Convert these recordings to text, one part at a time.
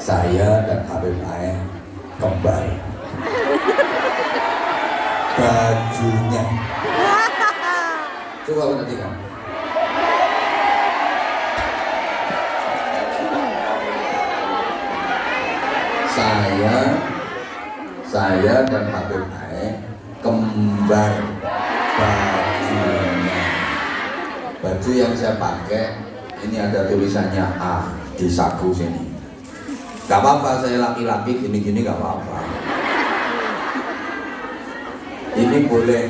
Saya dan Habib Ae kembar. Bajunya. Coba perhatikan. Saya dan Habib Ae kembar bajunya. Baju yang saya pakai ini ada tulisannya A di saku sini. Gak apa-apa, saya laki-laki gini-gini gak apa-apa. Ini boleh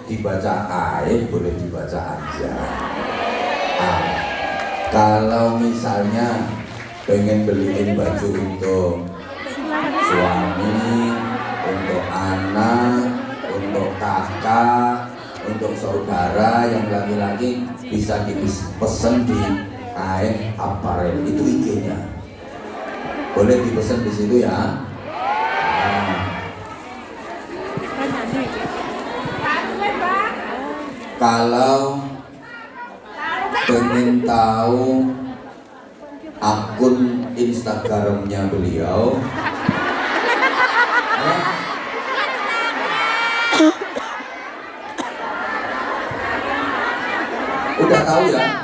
dibaca Ae, boleh dibaca aja. Kalau misalnya pengen beliin baju untuk suami, untuk anak, untuk kakak, untuk saudara yang laki-laki, bisa dipesen di Ae Apparel, itu IG-nya. Boleh dipesan di situ ya. Kalau pengen tahu akun Instagramnya beliau, udah tahu ya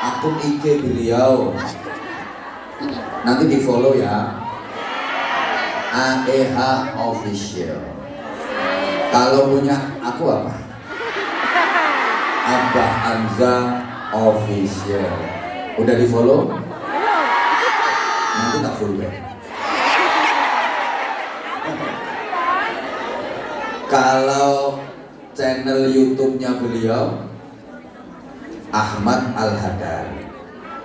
akun IG beliau, nanti di follow ya, AEH Official. Kalau punya aku apa? Abah Anza Official. Udah di follow? Nanti tak follow back. Kalau channel YouTube-nya beliau Ahmad Al-Hadar.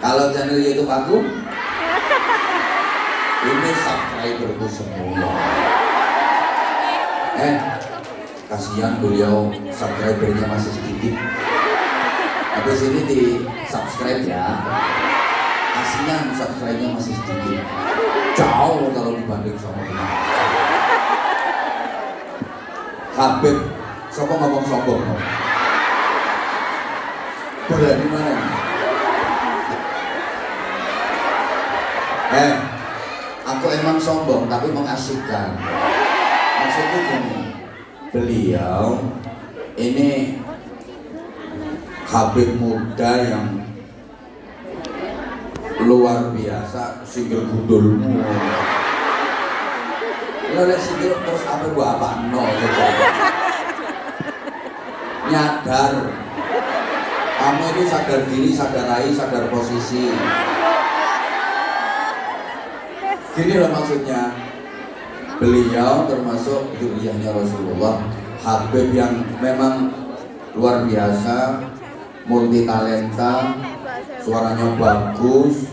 Kalau channel YouTube aku, ini subscriberku semua. Kasihan beliau subscribernya masih sedikit. Habis ini di subscribe ya. Kasihan subscribernya masih sedikit. Jauh kalau dibanding sama kita. Habib, siapa ngomong sombong? Berani mana? Aku emang sombong tapi mengasihkan. Maksudku gini, beliau ini Habib muda yang luar biasa, singgil gundulmu. Lelek singgil terus apa no saja. Nyadar, kamu itu sadar diri, sadar rai, sadar posisi. Gini loh maksudnya, beliau termasuk dzurriyyahnya Rasulullah, Habib yang memang luar biasa, multi talenta, suaranya bagus.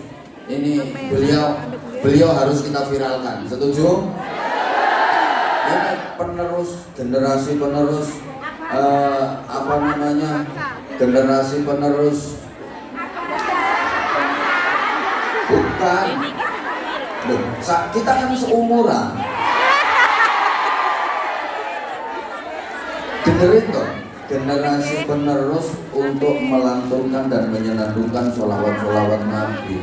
Ini beliau harus kita viralkan. Setuju? Ini penerus, generasi penerus generasi penerus bukan. Kita kan seumuran. Dengerin toh, generasi penerus untuk melantunkan dan menyenandungkan sholawat-sholawat Nabi.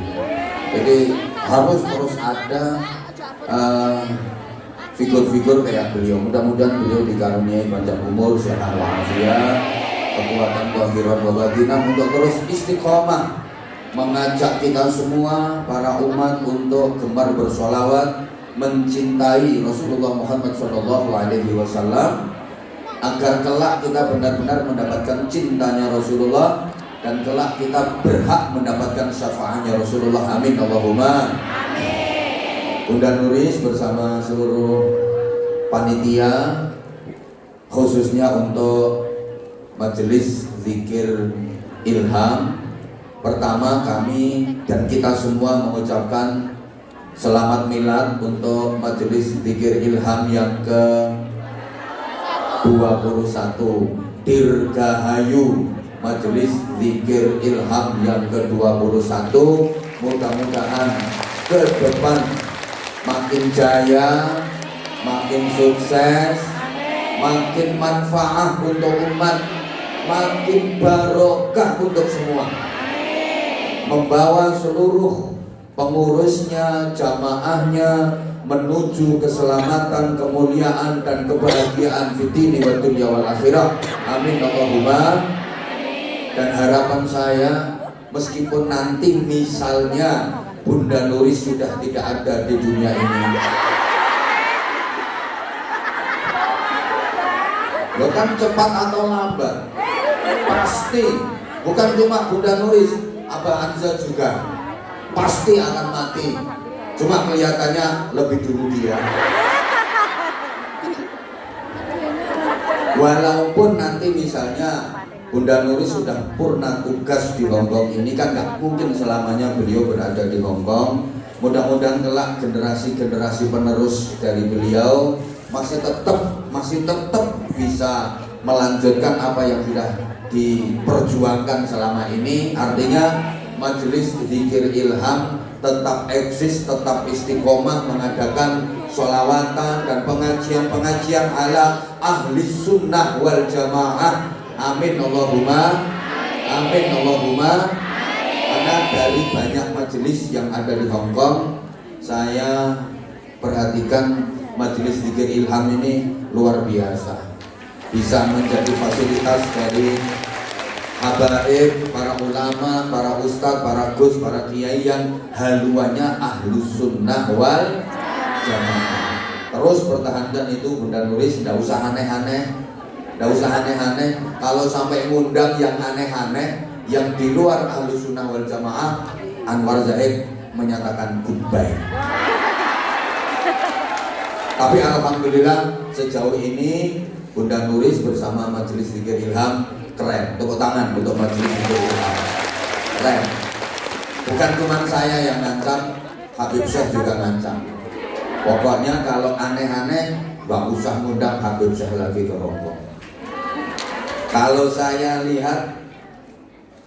Jadi harus terus ada figur-figur kayak beliau. Mudah-mudahan beliau dikaruniai panjang umur, sehat walafiat, kekuatan zahiran wa batinah untuk terus istiqomah mengajak kita semua para umat untuk gemar bersholawat, mencintai Rasulullah Muhammad SAW, agar kelak kita benar-benar mendapatkan cintanya Rasulullah dan kelak kita berhak mendapatkan syafaatnya Rasulullah. Amin Allahumma amin. Bunda Nuris bersama seluruh panitia, khususnya untuk majelis zikir ilham, pertama kami dan kita semua mengucapkan selamat milad untuk majelis zikir ilham yang ke-21, Dirgahayu majelis zikir ilham yang ke-21. Mudah-mudahan ke depan makin jaya, makin sukses, makin manfaat untuk umat, makin barokah untuk semua, membawa seluruh pengurusnya, jamaahnya menuju keselamatan, kemuliaan dan kebahagiaan fitini wa dunya wal akhirah. Amin Allahumma. Dan harapan saya, meskipun nanti misalnya Bunda Nuris sudah tidak ada di dunia ini, lo kan cepat atau lambat pasti, bukan cuma Bunda Nuris, Abah Anza juga pasti akan mati. Cuma kelihatannya lebih dulu dia. Walaupun nanti misalnya Bunda Nuris sudah purna tugas di Hongkong ini, kan nggak mungkin selamanya beliau berada di Hongkong. Mudah-mudahan kelak generasi-generasi penerus dari beliau masih tetap bisa melanjutkan apa yang sudah diperjuangkan selama ini. Artinya Majelis Dzikir Ilham tetap eksis, tetap istiqomah mengadakan sholawatan dan pengajian-pengajian ala ahli sunnah wal jamaah. Amin Allahumma. Amin Allahumma. Karena dari banyak majelis yang ada di Hongkong, saya perhatikan Majelis Dzikir Ilham ini luar biasa, bisa menjadi fasilitas dari habaib, para ulama, para ustadz, para gus, para kiai yang haluannya ahlus sunnah wal jamaah. Terus pertahankan itu Bunda Nuris, tidak usah aneh-aneh, tidak usah aneh-aneh. Kalau sampai ngundang yang aneh-aneh, yang di luar ahlus sunnah wal jamaah, Anwar Zahid menyatakan goodbye. Tapi alhamdulillah sejauh ini Bunda Nuris bersama Majelis Dzikir Ilham keren. Tepuk tangan untuk Majelis Dzikir Ilham. Keren. Bukan cuma saya yang ngancam, Habib Syekh juga ngancam. Pokoknya kalau aneh-aneh, nggak usah ngundang Habib Syekh lagi ke Hongkong. Kalau saya lihat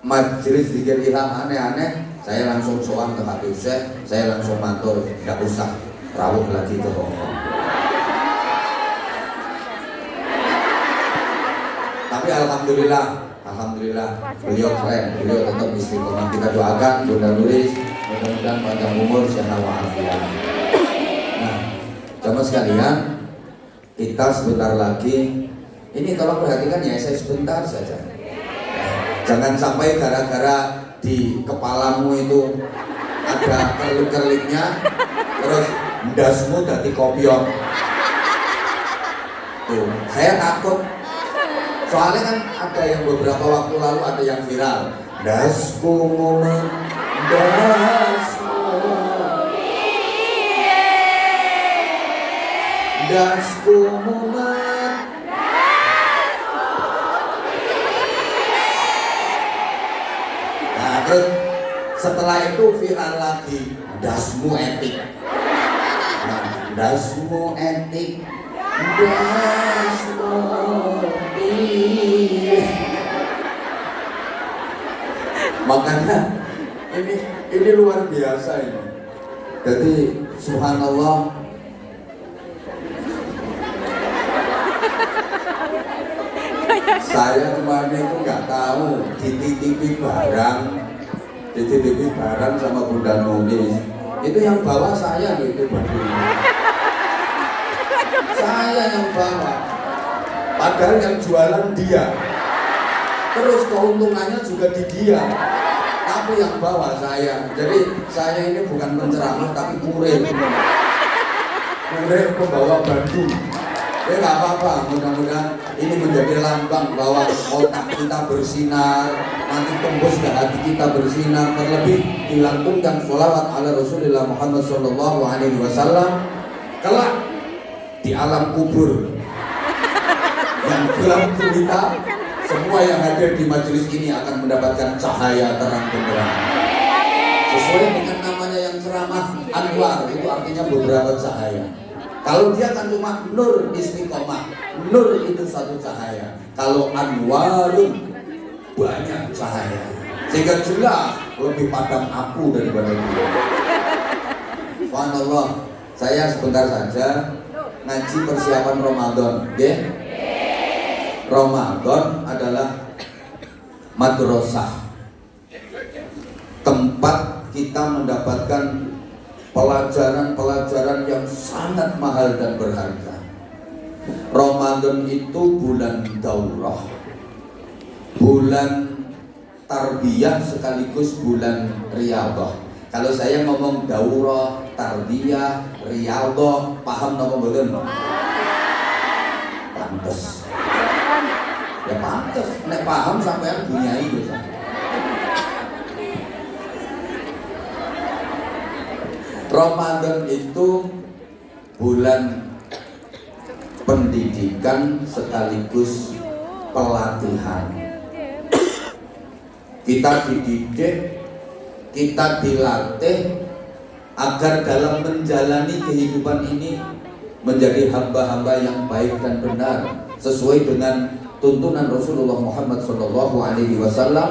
Majelis Dzikir Ilham aneh-aneh, saya langsung sowan ke Habib Syekh, saya langsung matur, nggak usah rawuh lagi ke Hongkong. Tapi alhamdulillah beliau keren, beliau tetap istiqomah. Kita doakan Bunda Nuris mudah-mudahan panjang umur, sehat walafiat. Nah, jamaah sekalian, kita sebentar lagi, ini tolong perhatikan ya, saya sebentar saja. Jangan sampai gara-gara di kepalamu itu ada kerlik-kerliknya, terus ndasmu dadi kopiok. Tuh, saya takut. Soalnya kan ada yang beberapa waktu lalu ada yang viral. Dasku momen, dasku momen. Nah terus setelah itu viral lagi, dasmu etik. Nah, dasmu etik, dasmu. Makanya ini luar biasa ini. Jadi subhanallah, saya kemarin itu nggak tahu dititipi barang sama Bunda Nuris. Itu yang bawa saya gitu, saya yang bawa. Padahal yang jualan dia, terus keuntungannya juga di dia, tapi yang bawa saya. Jadi saya ini bukan penceramah tapi kurir pembawa Bandung. Ya nggak apa-apa, mudah-mudahan ini menjadi lambang bahwa otak kita bersinar, nanti tembus ke hati kita bersinar. Terlebih dilantunkan sholawat ala Rasulullah Muhammad SAW kelak di alam kubur yang gelap gulita, semua yang hadir di majelis ini akan mendapatkan cahaya terang benderang. Sesuai dengan namanya yang ceramah, Anwar itu artinya beberapa cahaya. Kalau dia kan cuma nur istiqomah, nur itu satu cahaya. Kalau Anwarun banyak cahaya, sehingga jelas lebih padam apu daripada dia. Subhanallah, saya sebentar saja ngaji persiapan Ramadan, ya. Ramadan adalah madrasah, tempat kita mendapatkan pelajaran-pelajaran yang sangat mahal dan berharga. Ramadan itu bulan daurah, bulan tarbiyah sekaligus bulan riyadhah. Kalau saya ngomong daurah, tarbiyah, riyadhah, paham napa mboten? Pantes. Ya pantes, nek paham sampean bunyai ya. Ramadan itu bulan pendidikan sekaligus pelatihan. Kita dididik, kita dilatih agar dalam menjalani kehidupan ini menjadi hamba-hamba yang baik dan benar sesuai dengan tuntunan Rasulullah Muhammad SAW,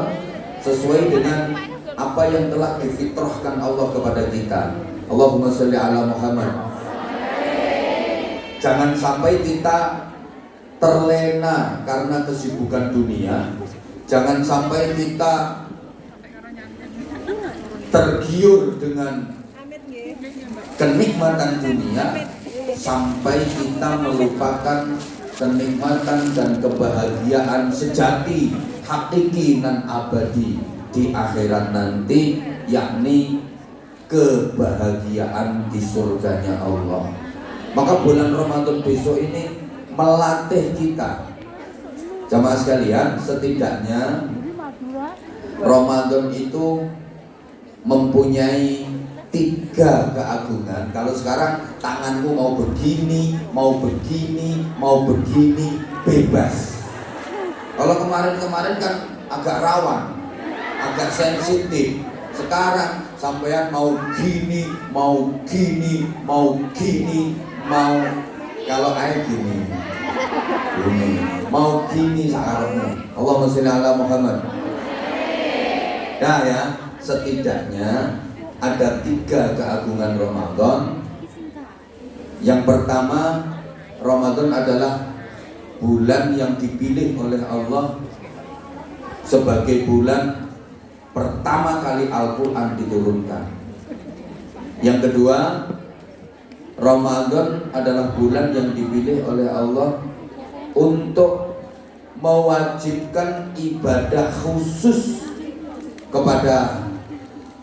sesuai dengan apa yang telah difitrahkan Allah kepada kita. Allahumma sholli ala Muhammad. Jangan sampai kita terlena karena kesibukan dunia. Jangan sampai kita tergiur dengan kenikmatan dunia sampai kita melupakan kenikmatan dan kebahagiaan sejati, hakiki dan abadi di akhirat nanti, yakni kebahagiaan di surganya Allah. Maka bulan Ramadan besok ini melatih kita. Jamaah sekalian, setidaknya Ramadan itu mempunyai 3 keagungan. Kalau sekarang tanganmu mau begini, mau begini, mau begini, bebas. Kalau kemarin-kemarin kan agak rawan, agak sensitif. Sekarang sampean mau gini, mau gini, mau gini, mau kalau air gini, mau gini sakarepmu. Allahumma sholli ala Muhammad. Nah ya, setidaknya ada 3 keagungan Ramadan. Yang pertama, Ramadan adalah bulan yang dipilih oleh Allah sebagai bulan pertama kali Al-Quran diturunkan. Yang kedua, Ramadan adalah bulan yang dipilih oleh Allah untuk mewajibkan ibadah khusus kepada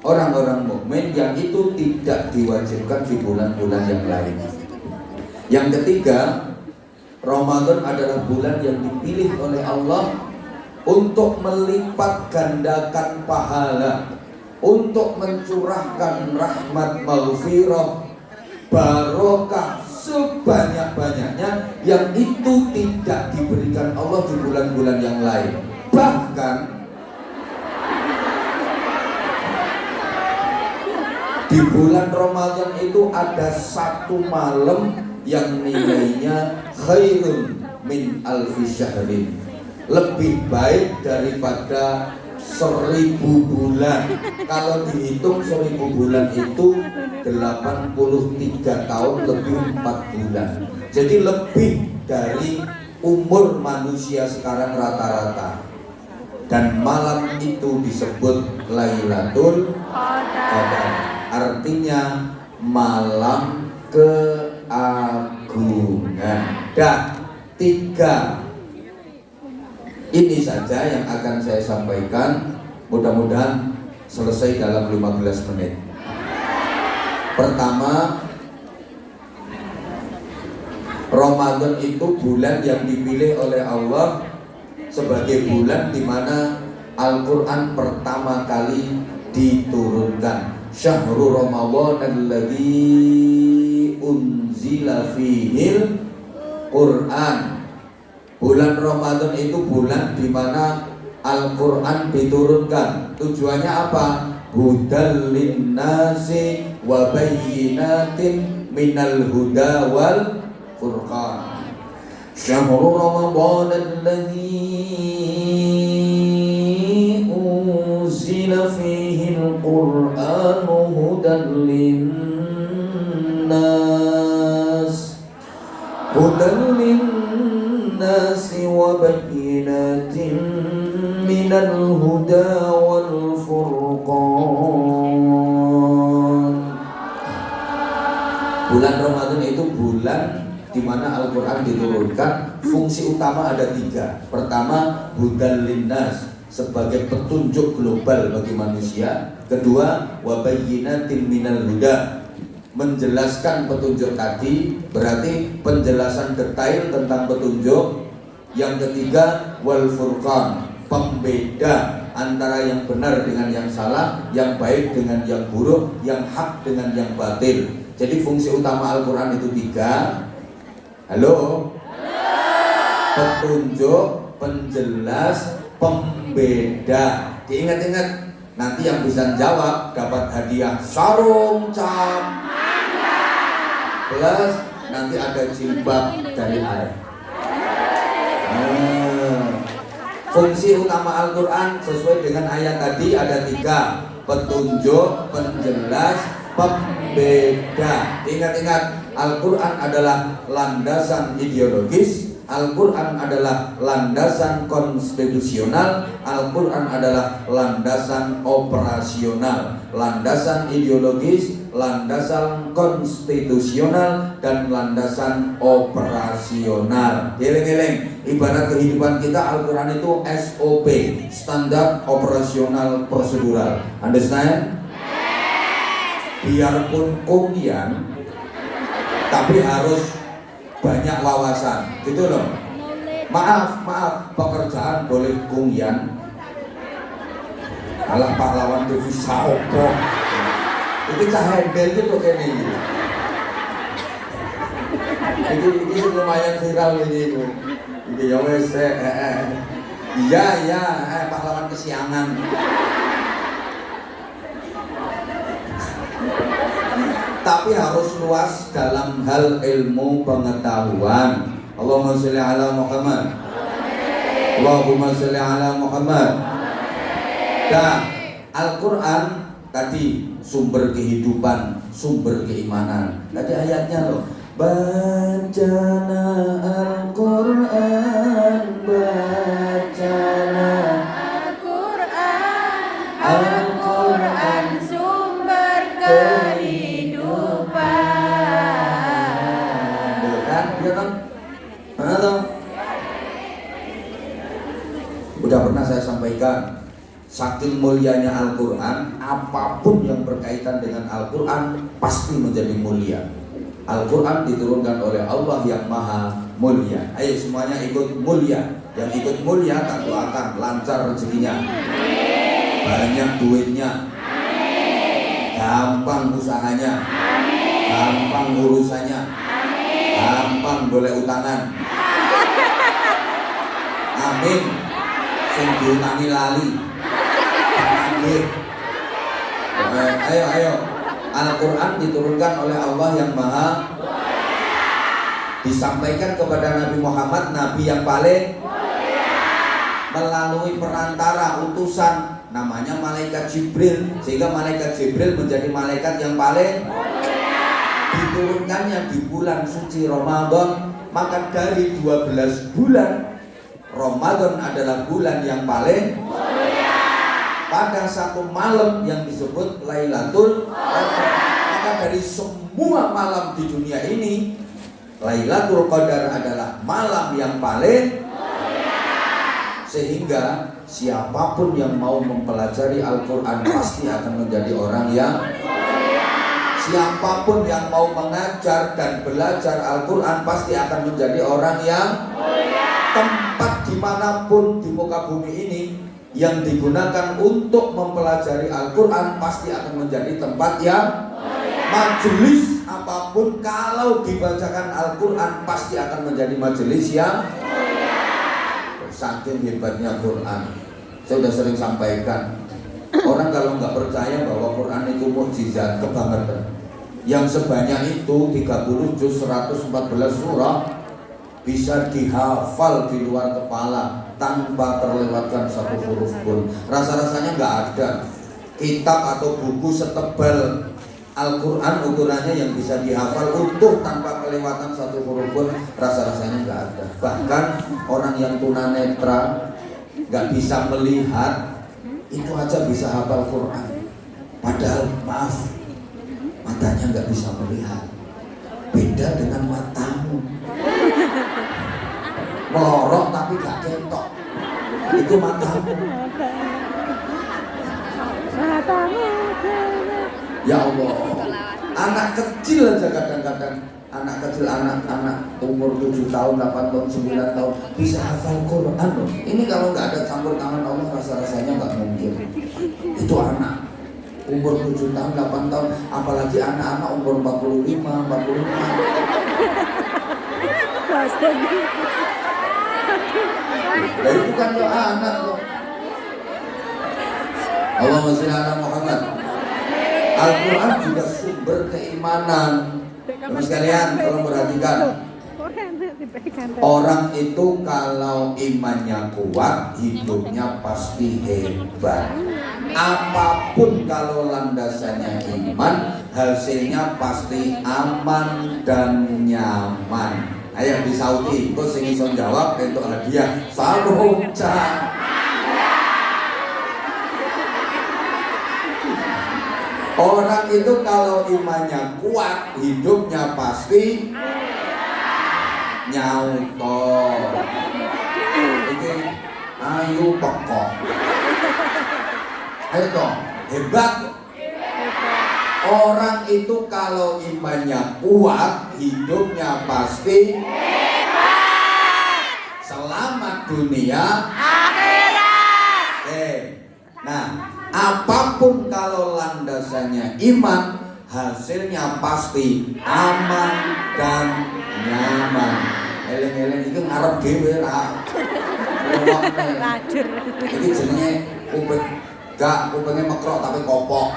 orang-orang mukmin yang itu tidak diwajibkan di bulan-bulan yang lain. Yang ketiga, Ramadan adalah bulan yang dipilih oleh Allah untuk melipat gandakan pahala, untuk mencurahkan rahmat maghfirah, barokah sebanyak-banyaknya yang itu tidak diberikan Allah di bulan-bulan yang lain. Bahkan di bulan Ramadan itu ada 1 malam yang nilainya khairun min alfi syahrin, lebih baik daripada 1000 bulan. Kalau dihitung 1000 bulan itu 83 tahun lebih 4 bulan. Jadi lebih dari umur manusia sekarang rata-rata. Dan malam itu disebut Lailatul Qadar. Artinya malam keagungan. Dan 3 ini saja yang akan saya sampaikan. Mudah-mudahan selesai dalam 15 menit. Pertama, Ramadan itu bulan yang dipilih oleh Allah sebagai bulan di mana Al-Quran pertama kali diturunkan. Syahrul Ramadan alladzi unzila fihil Quran. Bulan Ramadan itu bulan di mana Al-Quran diturunkan. Tujuannya apa? Hudal linnasi wa bayyinatin minal huda wal furqan. Syahrul Ramadan alladzi unzila fihi al-Quran hudan linnas nasi wa bayyinatin minal huda wal furqan. Bulan Ramadan itu bulan di mana Al-Quran diturunkan. Fungsi utama ada 3. Pertama, hudal linnas, sebagai petunjuk global bagi manusia. Kedua, wabayyinatin minal huda, menjelaskan petunjuk tadi, berarti penjelasan detail tentang petunjuk. Yang ketiga, wal furqan, pembeda antara yang benar dengan yang salah, yang baik dengan yang buruk, yang hak dengan yang batil. Jadi fungsi utama Al-Quran itu 3. Halo? Petunjuk, penjelas, pembeda. Diingat-ingat, nanti yang bisa jawab dapat hadiah sarung cap plus nanti ada jilbab dari air. Fungsi utama Al-Quran sesuai dengan ayat tadi ada 3. Petunjuk, penjelas, pembeda. Ingat-ingat, Al-Quran adalah landasan ideologis, Al-Quran adalah landasan konstitusional, Al-Quran adalah landasan operasional. Landasan ideologis, landasan konstitusional, dan landasan operasional. Geleng-geleng, ibarat kehidupan kita, Al-Quran itu SOP, standar operasional prosedural. Understand? Biarpun kungyan, tapi harus banyak wawasan, gitu loh. Maaf, pekerjaan boleh kungyan. Alah pahlawan TV saopo. Itu cah handel itu kayaknya ini. Ini lumayan viral ini. Ini ya wes, iya, pahlawan kesiangan. Tapi harus luas dalam hal ilmu pengetahuan. Allahumma sholli ala Muhammad. Allahumma sholli ala Muhammad. Dan Al-Quran tadi sumber kehidupan, sumber keimanan. Tadi ayatnya loh. Bacana Al-Quran, bacana Al-Quran, Al-Quran sumber kehidupan. Udah pernah saya sampaikan, saking mulianya Al-Quran, apapun yang berkaitan dengan Al-Quran pasti menjadi mulia. Al-Quran diturunkan oleh Allah yang maha mulia. Ayo semuanya ikut mulia. Yang ikut mulia tak doakan lancar rezekinya, banyak duitnya, gampang usahanya, gampang urusannya, gampang boleh utangan. Amin. Sing diutangi lali. Ayo. Al-Quran diturunkan oleh Allah yang maha, disampaikan kepada Nabi Muhammad, Nabi yang paling melalui perantara utusan namanya malaikat Jibril, sehingga malaikat Jibril menjadi malaikat yang paling diturunkannya di bulan suci Ramadan. Maka dari 12 bulan, Ramadan adalah bulan yang paling pada satu malam yang disebut Lailatul Qadar. Maka dari semua malam di dunia ini, Lailatul Qadar adalah malam yang paling mulia. Sehingga siapapun yang mau mempelajari Al-Quran pasti akan menjadi orang yang mulia. Siapapun yang mau mengajar dan belajar Al-Quran pasti akan menjadi orang yang mulia. Tempat dimanapun di muka bumi ini yang digunakan untuk mempelajari Al-Quran pasti akan menjadi tempat yang mulia. Majelis apapun kalau dibacakan Al-Quran pasti akan menjadi majelis yang mulia. Saking hebatnya Quran. Saya sudah sering sampaikan, orang kalau nggak percaya bahwa Quran itu mukjizat, kebangetan. Yang sebanyak itu 30 juz 114 surah bisa dihafal di luar kepala tanpa terlewatkan satu huruf pun. Rasa-rasanya nggak ada kitab atau buku setebal Al-Quran ukurannya yang bisa dihafal utuh tanpa kelewatan satu huruf pun. Rasa-rasanya nggak ada. Bahkan orang yang tunanetra, nggak bisa melihat, itu aja bisa hafal Quran. Padahal maaf, matanya nggak bisa melihat. Beda dengan matamu. Melorot tapi gak ketok. Itu matamu. Ya Allah, anak kecil aja kadang-kadang, anak kecil, anak-anak umur 7 tahun, 8 tahun, 9 tahun bisa hafal Quran loh. Ini kalau nggak ada campur tangan Allah rasa-rasanya nggak mungkin. Itu anak umur 7 tahun, 8 tahun, apalagi anak-anak umur 45, 45. Nah itu kan ya anak loh. Allahumma sholli ala Muhammad. Al-Quran juga sumber keimanan. Teman sekalian, tolong perhatikan. Orang itu kalau imannya kuat, hidupnya pasti hebat. Apapun kalau landasannya iman, hasilnya pasti aman dan nyaman. Ayo di Saudi, kok sing iso jawab untuk hadiah Saruca. Orang itu kalau imannya kuat, hidupnya pasti nyauto. Oke, ayo pokok. Ayo dong, hebat. Orang itu kalau imannya kuat, hidupnya pasti selamat dunia akhirat. Oke. Nah, apapun kalau landasannya iman, hasilnya pasti aman dan nyaman. Eleng-eleng itu ngarep dhewe ra. Iki jenenge kuping gak kupingnya mekrok tapi kopok.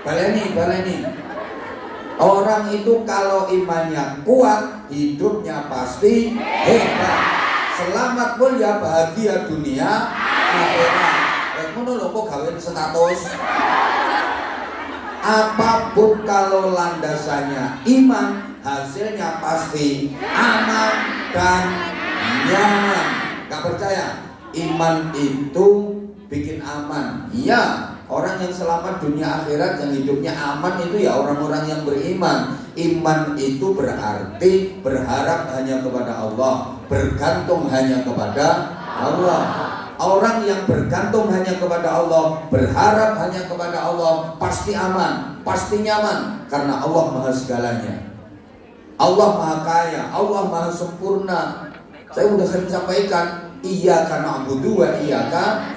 Baleni. Orang itu kalau imannya kuat, hidupnya pasti hebat. Selamat mulia bahagia dunia akhirat. Ngono lho kok gawe status. Apapun kalau landasannya iman, hasilnya pasti aman dan nyaman. Gak percaya? Iman itu bikin aman. Iya, orang yang selamat dunia akhirat, yang hidupnya aman itu ya orang-orang yang beriman. Iman itu berarti berharap hanya kepada Allah, bergantung hanya kepada Allah. Orang yang bergantung hanya kepada Allah, berharap hanya kepada Allah, pasti aman, pasti nyaman. Karena Allah maha segalanya. Allah maha kaya, Allah maha sempurna. Saya sudah sering sampaikan, iyyaka na'budu wa iyyaka.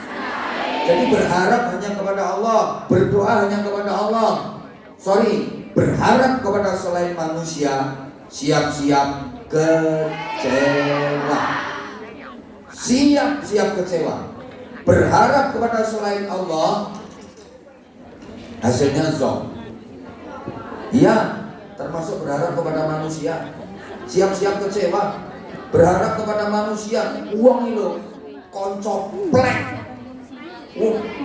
Jadi berharap hanya kepada Allah, berdoa hanya kepada Allah. Berharap kepada selain manusia, siap-siap kecewa. Siap-siap kecewa. Berharap kepada selain Allah, hasilnya zong. Iya, termasuk berharap kepada manusia, siap-siap kecewa. Berharap kepada manusia, uang itu koncoplek.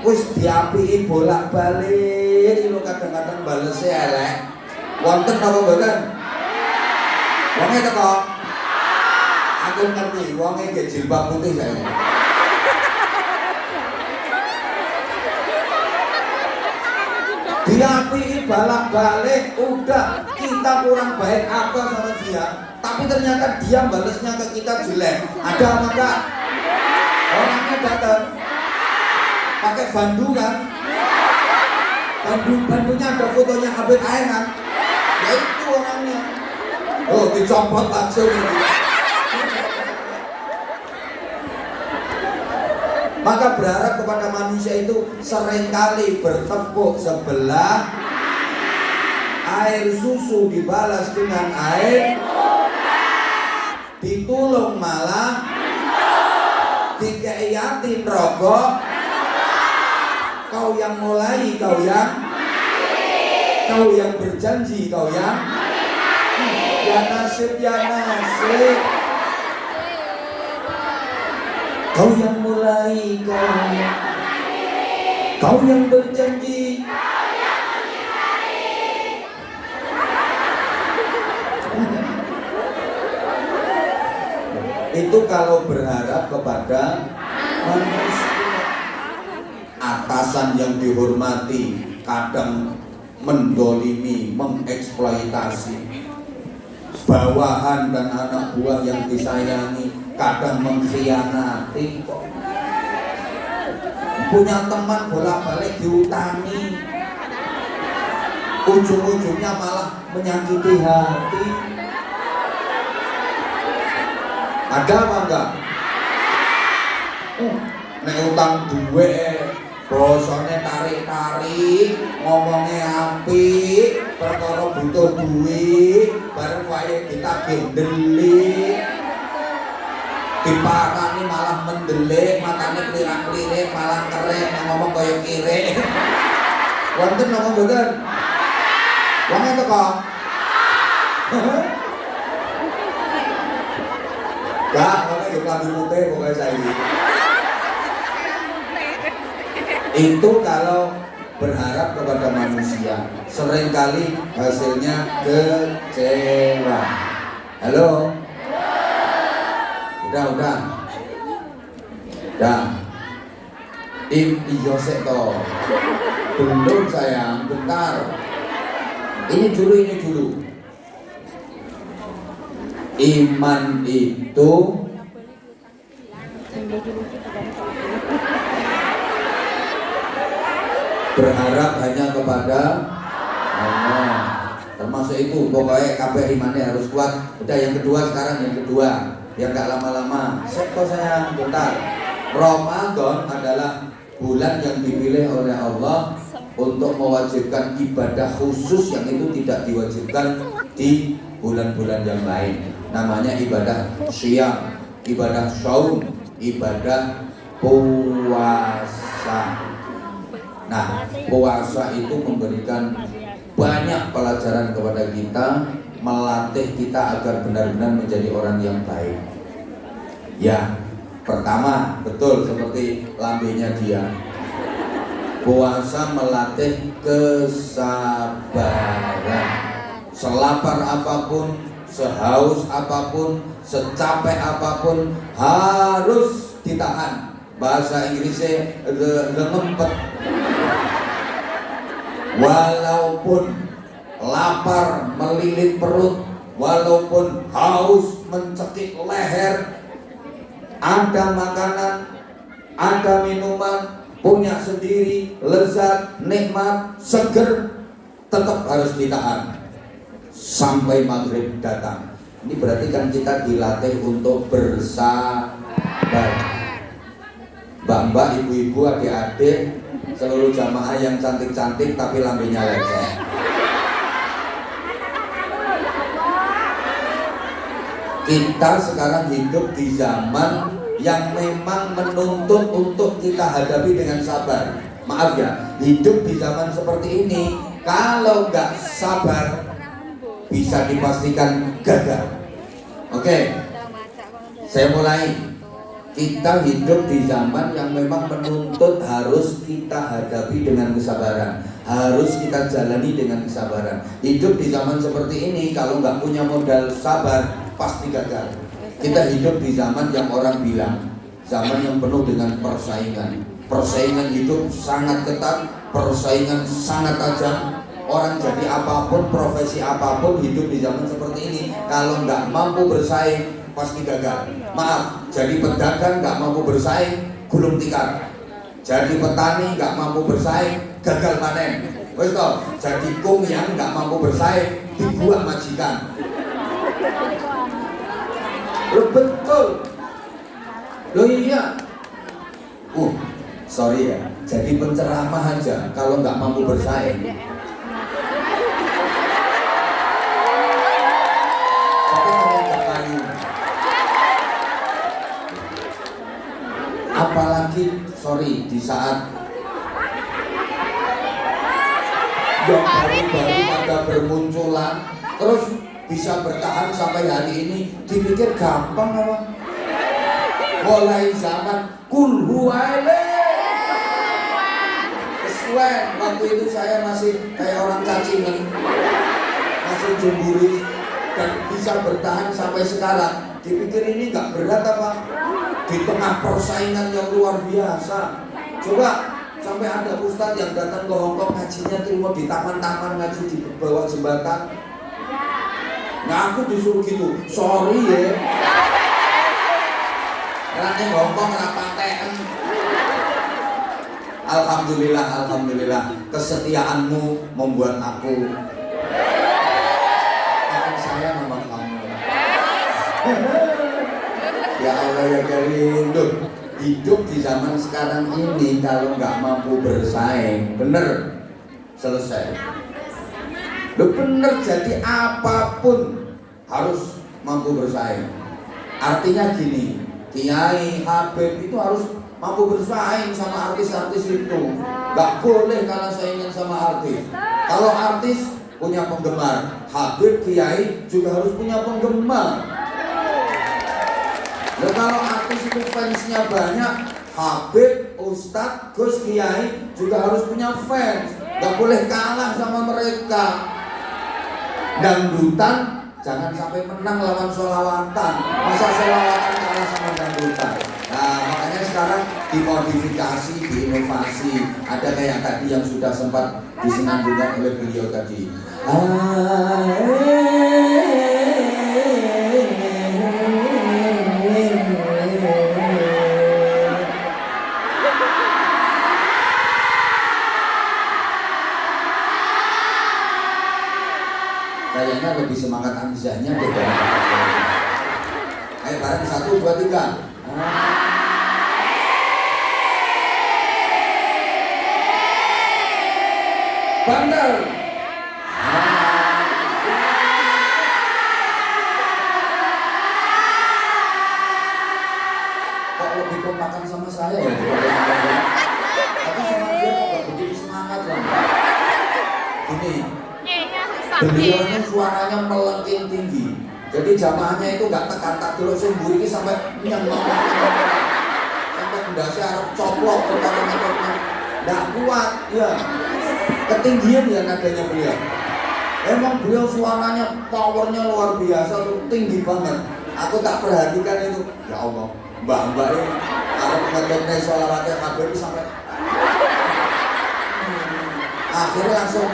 Wis diapiki bolak-balik lho, kadang-kadang balese elek. Wonten apa mboten? Wonge teko. Aku ngerti, wonge nggih jilbab putih saya. Diapiki bolak-balik, udah kita kurang baik apa sama dia, tapi ternyata dia balesnya ke kita jelek. Ada apa enggak? Orangnya datang pakai bandu kan? Bandunya ada fotonya Habib Air kan? Ya itu orangnya. Oh, dicopot langsung gitu. Maka berharap kepada manusia itu seringkali bertepuk sebelah, air susu dibalas dengan air, ditulung malah, dikei yatim rokok. Kau yang mulai, kau yang berjanji, kau yang ya nasib, ya nasib. Kau yang mulai, kau yang berjanji. Itu kalau berharap kepada manusia. Atasan yang dihormati kadang mendolimi, mengeksploitasi bawahan dan anak buah yang disayangi, kadang mengkhianati kok. Punya teman bolak-balik diutangi, ujung-ujungnya malah menyakiti hati. Ada apa enggak? Nek utang duwe bosone tarik-tarik, ngomongnya apik, perkara butuh duit, bareng wae ditagih ndelik, diparani malah mendelik, matane klirak-klirik, malah kerek, ngomong kaya kirek. Wonten napa mboten? Wong itu kok. Gak, pokoknya di klambi putih pokoknya saya. Itu kalau berharap kepada manusia, seringkali hasilnya kecewa. Halo? Udah. Iya sek toh. Belum sayang, bentar. Ini dulu. Iman itu berharap hanya kepada Allah. Termasuk itu, pokoknya kabeh imane harus kuat. Udah yang kedua sekarang, yang gak lama-lama. Sekto sayang, bentar. Ramadan adalah bulan yang dipilih oleh Allah untuk mewajibkan ibadah khusus yang itu tidak diwajibkan di bulan-bulan yang lain. Namanya ibadah syiyam, ibadah shaum, ibadah puasa. Nah, puasa itu memberikan banyak pelajaran kepada kita, melatih kita agar benar-benar menjadi orang yang baik. Ya, pertama, betul seperti lambenya dia. Puasa melatih kesabaran. Selapar apapun, sehaus apapun, secapek apapun harus ditahan. Bahasa Inggrisnya ngempet. Walaupun lapar melilit perut, walaupun haus mencekik leher, ada makanan, ada minuman, punya sendiri, lezat, nikmat, seger, tetap harus ditahan sampai maghrib datang. Ini berarti kan kita dilatih untuk bersabar. Mbak-mbak, ibu-ibu, adik-adik, seluruh jamaah yang cantik-cantik tapi lambenya lecet. Kita sekarang hidup di zaman yang memang menuntut untuk kita hadapi dengan sabar. Maaf ya, hidup di zaman seperti ini kalau nggak sabar bisa dipastikan gagal. Oke, saya mulai. Kita hidup di zaman yang memang menuntut harus kita hadapi dengan kesabaran, harus kita jalani dengan kesabaran. Hidup di zaman seperti ini kalau nggak punya modal sabar pasti gagal. Kita hidup di zaman yang orang bilang zaman yang penuh dengan persaingan. Persaingan hidup sangat ketat, persaingan sangat tajam. Orang jadi apapun, profesi apapun, hidup di zaman seperti ini kalau nggak mampu bersaing pasti gagal. Maaf, jadi pedagang nggak mampu bersaing, gulung tikar. Jadi petani nggak mampu bersaing, gagal panen. Betul. Jadi yang nggak mampu bersaing, dibuang majikan. Loh, betul. Loh iya. Sorry ya. Jadi penceramah aja kalau nggak mampu bersaing. Apalagi sorry di saat yang baru-baru pada bermunculan terus bisa bertahan sampai hari ini, dipikir gampang apa? Mulai zaman kul huwaile kesuwen, waktu itu saya masih kayak orang cacingan, masih jemburis dan bisa bertahan sampai sekarang. Dipikir ini nggak berat apa? Di tengah persaingan yang luar biasa. Coba Sampai ada ustadz yang datang ke Hongkong ngajinya terima di taman-taman, ngaji di bawah jembatan. Nah aku disuruh gitu, sorry ya. Karena Hongkong rapatean. Alhamdulillah, kesetiaanmu membuat aku makin sayang sama kamu. Ya Allah ya Karim, hidup di zaman sekarang ini kalau nggak mampu bersaing, bener selesai. Bener, jadi apapun harus mampu bersaing. Artinya gini, Kiai, Habib itu harus mampu bersaing sama artis-artis itu. Gak boleh kalah saingan sama artis. Kalau artis punya penggemar, Habib, Kiai juga harus punya penggemar. Dan kalau artis itu fansnya banyak, Habib, Ustadz, Gus, Kiai juga harus punya fans. Gak boleh kalah sama mereka. Dangdutan jangan sampai menang lawan sholawatan. Masa sholawatan kalah sama dangdutan? Nah makanya sekarang dimodifikasi, diinovasi. Ada kayak tadi yang sudah sempat disenandungkan oleh beliau tadi. Kayaknya lebih semangat Hamzahnya daripada ayo bareng 1, 2, 3. Bandel. Kok lebih kompakan sama saya ya? Tapi sama dia kok gak begitu semangat lah. Gini, beliaunya suaranya melengking tinggi. Jadi jamaahnya itu gak tekan-tak dulu sembuh ini sampai nyemang. Sampai bendasnya harap coplok gak kuat ya. Ketinggian ya nadanya beliau. Emang beliau suaranya powernya luar biasa tuh, tinggi banget. Aku tak perhatikan itu. Ya Allah, mbak-mbak ini harap ngetutnya sholawatnya Habib sampai akhirnya langsung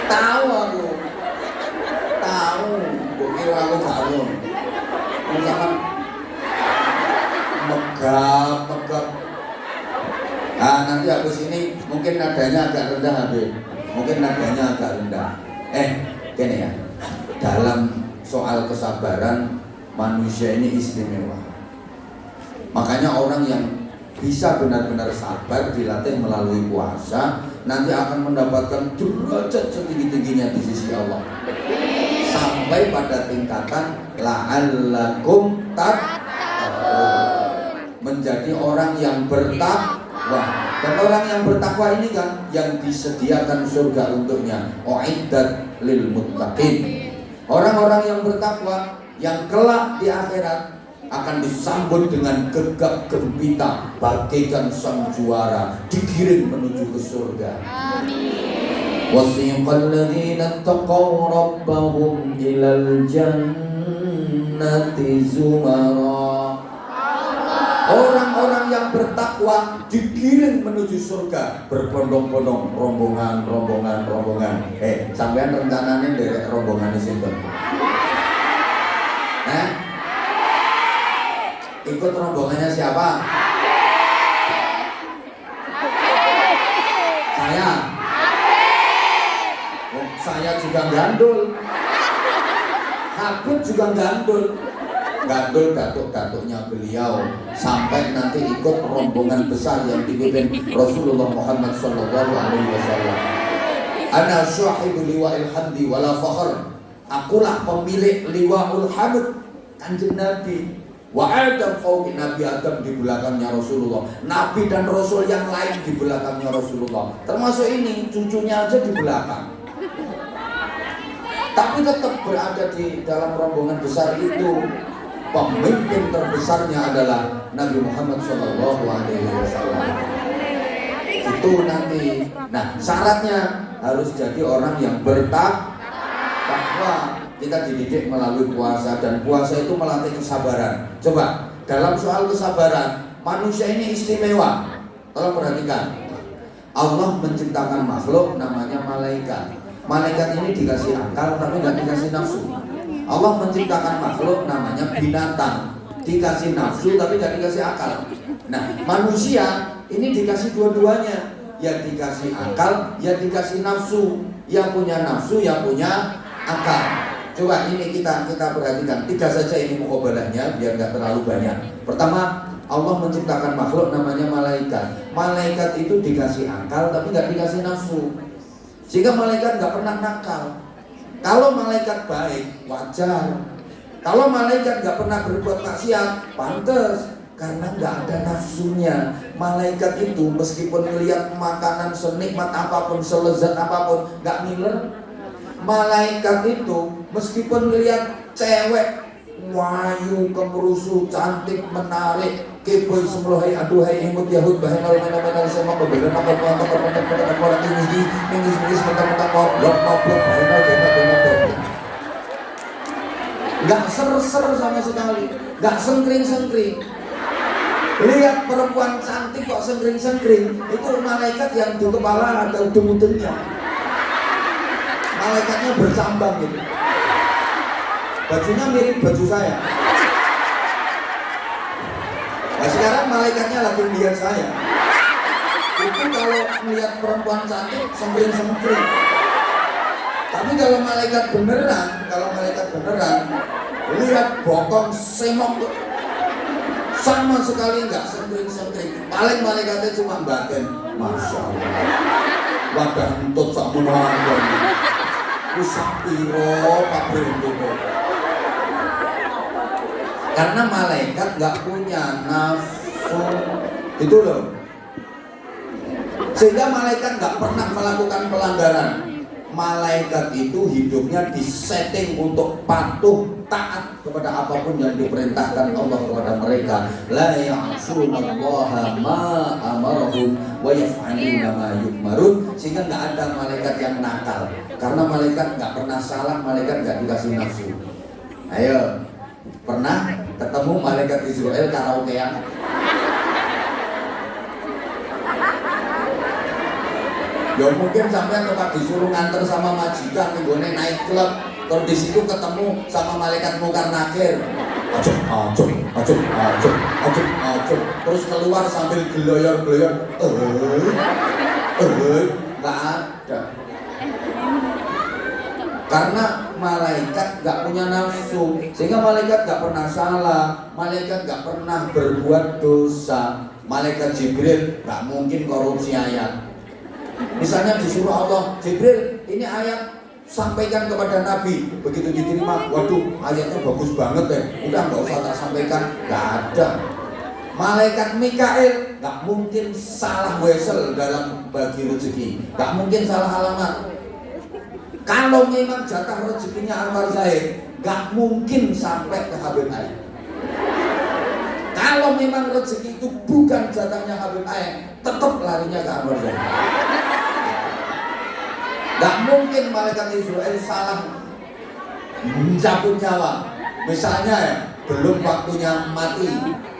tahu aku kira aku tahu misalkan megap. Nah nanti habis ini mungkin nadanya agak rendah Habib, mungkin nadanya agak rendah. Gini ya, dalam soal kesabaran manusia ini istimewa. Makanya orang yang bisa benar-benar sabar dilatih melalui puasa, nanti akan mendapatkan derajat setinggi-tingginya di sisi Allah. Sampai pada tingkatan la'allakum tattaqun, menjadi orang yang bertakwa. Dan orang yang bertakwa ini kan yang disediakan surga untuknya. Uiddat lil muttaqin. Orang-orang yang bertakwa yang kelak di akhirat akan disambut dengan gegap gempita bagaikan sang juara, digiring menuju ke surga. Amin. Wasiqal ladzina taqaw rabbahum ilal jannati zumara. Orang-orang yang bertakwa digiring menuju surga berbondong-bondong, rombongan. Sampean rencananya derek rombongan di situ. Ikut rombongannya siapa? Saya. Saya juga gandul. Habib juga gandul. Gandul datuk-datuknya beliau sampai nanti ikut rombongan besar yang dipimpin Rasulullah Muhammad SAW. Ana syahidul liwa'il hamdi wala fakhr. Akulah pemilik liwa'ul hamd, Kanjeng Nabi. Wa Adam fauqi, Nabi Adam di belakangnya Rasulullah, Nabi dan Rasul yang lain di belakangnya Rasulullah, termasuk ini cucunya aja di belakang. Tapi tetap berada di dalam rombongan besar itu. Pemimpin terbesarnya adalah Nabi Muhammad SAW. Itu nanti. Nah syaratnya harus jadi orang yang bertakwa. Kita dididik melalui puasa, dan puasa itu melatih kesabaran. Coba dalam soal kesabaran, Manusia ini istimewa. Tolong perhatikan. Allah menciptakan makhluk namanya malaikat. Malaikat ini dikasih akal tapi nggak dikasih nafsu. Allah menciptakan makhluk namanya binatang, dikasih nafsu tapi nggak dikasih akal. Nah, manusia ini dikasih dua-duanya, ya dikasih akal, ya dikasih nafsu. Yang punya nafsu, yang punya akal. Coba ini kita perhatikan. 3 saja ini mukobalahnya biar nggak terlalu banyak. Pertama, Allah menciptakan makhluk namanya malaikat. Malaikat itu dikasih akal tapi nggak dikasih nafsu, sehingga malaikat nggak pernah nakal. Kalau malaikat baik, wajar. Kalau malaikat nggak pernah berbuat maksiat, pantas, karena nggak ada nafsunya. Malaikat itu meskipun melihat makanan senikmat apapun, selezat apapun, nggak ngiler. Malaikat itu meskipun melihat cewek wayu, kemerusu, cantik, menarik, keboy semlohai, aduhai, imut, yahud, bahenal, menal, semua pembelian, orang tinggi, mingis, mentang-mentang, blok, bahenal, benar. Gak ser-ser sama sekali, gak sengkring-sengkring. Lihat perempuan cantik kok sengkring-sengkring, itu malaikat yang di kepala ada udeng-udengnya. Malaikatnya bercambang gitu. Bajunya mirip baju saya. Nah sekarang malaikatnya lagi lihat saya. Itu kalau melihat perempuan cantik sempring-sempring. Tapi kalau malaikat beneran, lihat bokong semok sama sekali nggak sempring-sempring. Paling malaikatnya cuma batin. Masya Allah. Wadah entut sak menawan. Rusak piro pabrik itu. Karena malaikat nggak punya nafsu, itu loh. Sehingga malaikat nggak pernah melakukan pelanggaran. Malaikat itu hidupnya disetting untuk patuh taat kepada apapun yang diperintahkan Allah kepada mereka. La ya'sunallaha ma amarahum wa yaf'aluna ma yu'marun. Sehingga nggak ada malaikat yang nakal. Karena malaikat nggak pernah salah, malaikat nggak dikasih nafsu. Ayo, pernah ketemu malaikat Israel karaokean? Ya mungkin sampai tempat disuruh nganter sama majikan nih, naik klub, terus di situ ketemu sama malaikat mungkar nakir. Acuk, terus keluar sambil geloyor-geloyor. Nggak ada. Karena malaikat nggak punya nafsu, sehingga malaikat nggak pernah salah, malaikat nggak pernah berbuat dosa. Malaikat Jibril nggak mungkin korupsi ayat. Misalnya disuruh Allah, Jibril ini ayat sampaikan kepada Nabi. Begitu diterima, waduh ayatnya bagus banget ya, udah nggak usah tak sampaikan. Nggak ada. Malaikat Mikail nggak mungkin salah wesel dalam bagi rezeki, nggak mungkin salah alamat. Kalau memang jatah rezekinya Anwar Zahid, nggak mungkin sampai ke Habib Ain. Kalau memang rezeki itu bukan jatahnya Habib Ain, tetap larinya ke Anwar Zahid. Gak mungkin malaikat Israel salah mencabut nyawa. Misalnya ya, belum waktunya mati,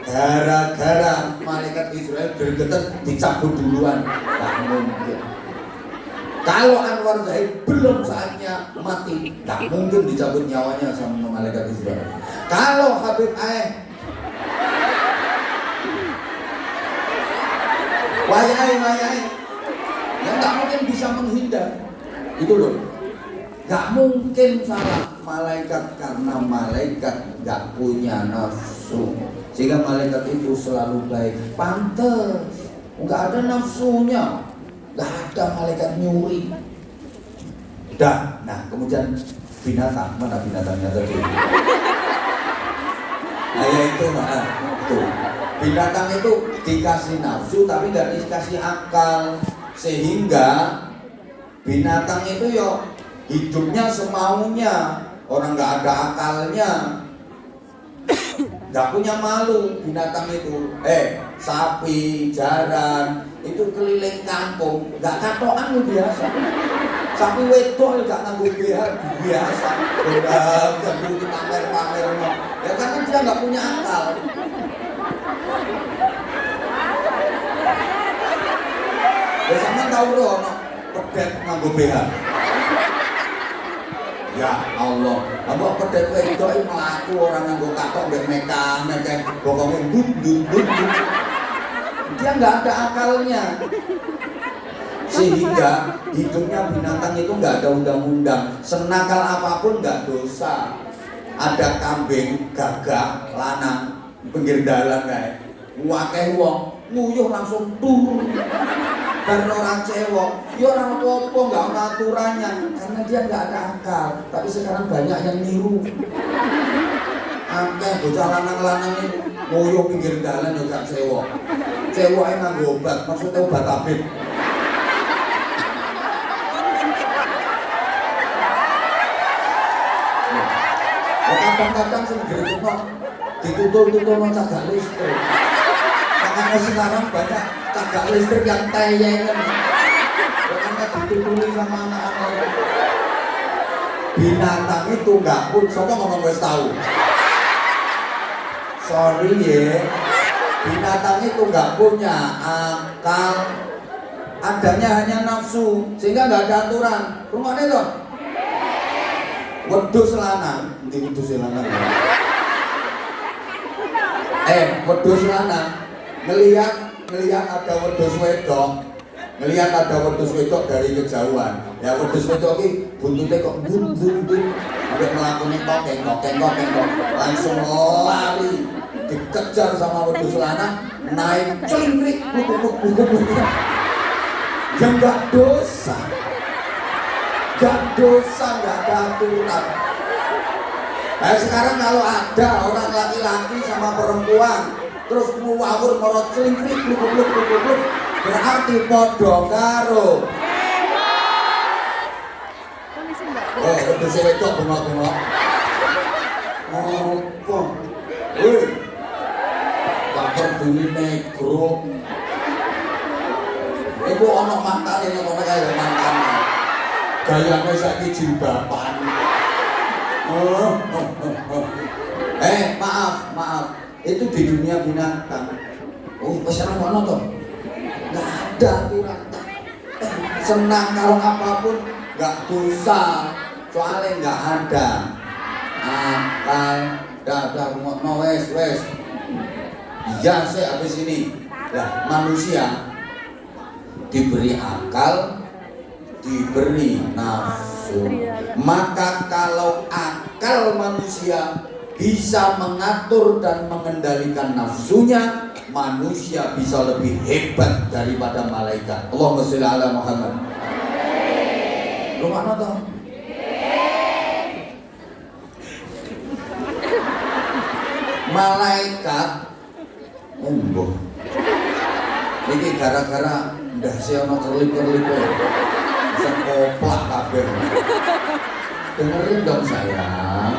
gara-gara malaikat Israel bergetar dicabut duluan. Gak mungkin. Kalau Anwar Zahid belum saatnya mati, gak mungkin dicabut nyawanya sama malaikat Israel. Kalau Habib Ain wayai yang gak mungkin bisa menghindar. Itu loh, gak mungkin salah malaikat, karena malaikat gak punya nafsu, sehingga malaikat itu selalu baik. Pantes, gak ada nafsunya, gak ada malaikat nyuri. Nah kemudian binatang, mana binatangnya tadi? Nah ya itu, tuh. Binatang itu dikasih nafsu tapi gak dikasih akal, sehingga binatang itu yo hidupnya semaunya, orang nggak ada akalnya, nggak punya malu binatang itu. Sapi, jaran itu keliling kampung, nggak katokan lu biasa. Sapi wedok nggak nganggo biasa, udah pamer-pamer. Ya karena dia nggak punya akal. Ya sampean tau ora ono pedet nganggo BH. Ya Allah, apa pedet wedok iki mlaku ora nganggo katok mbek mekane bokonge ndut. Dia nggak ada akalnya. Sehingga hidupnya binatang itu nggak ada undang-undang. Senakal apapun nggak dosa. Ada kambing gagak lanang pinggir dalan kae. Wakeh wong nguyuh langsung turun. Karena orang cewek, ya orang apa-apa nggak ada aturannya karena dia nggak ada akal. Tapi sekarang banyak yang niru. Akeh bocah lanang-lanang ini nguyuh pinggir dalan juga cewek. Ceweknya nganggo obat, maksudnya obat tabib. Kadang-kadang sing diretutno ditutul-tutulno cagak listrik. Makanya sekarang banyak cagak listrik yang teyengen. Karena ditutuli sama anak-anak. Binatang itu nggak pun, siapa ngomong wis tahu. Sorry ya, binatang itu nggak punya akal. Adanya hanya nafsu, sehingga nggak ada aturan. Rumahnya tuh. Wedhus lanang, ndi wedhus lanang. Wedhus lanang ngelihat ada wedhus wedok. Ngelihat ada wedhus wedok dari kejauhan. Ya wedhus wedok iki buntute kok bun. Sampai melakukan tokeng. Langsung lari dikejar sama wedhus lanang, naik celingkrik buk. Ya enggak dosa. Gak dosa, gak ada aturan. Nah sekarang kalau ada orang laki-laki sama perempuan terus ngawur merot celingkrik bluk, berarti podo karo itu si wedok bengok-bengok. Apa? Tak peduli negro. Iku ono mantane nek kono kaya mantane. Gayane saiki jilbaban. Maaf. Itu di dunia binatang. Oh, wis ora ono to. Enggak ada aturan. Senakal apapun enggak dosa. Soalnya enggak ada akal. Dah ngono wes. Iya sih habis ini. Lah manusia diberi akal, diberi nafsu. Maka kalau akal manusia bisa mengatur dan mengendalikan nafsunya, manusia bisa lebih hebat daripada malaikat. Allahumma sholli ala Muhammad. Rumah nonton. Malaikat embuh. Ini gara-gara ndah sih ono kerlip-kerlip bisa koplak kabeh. Dengerin dong sayang.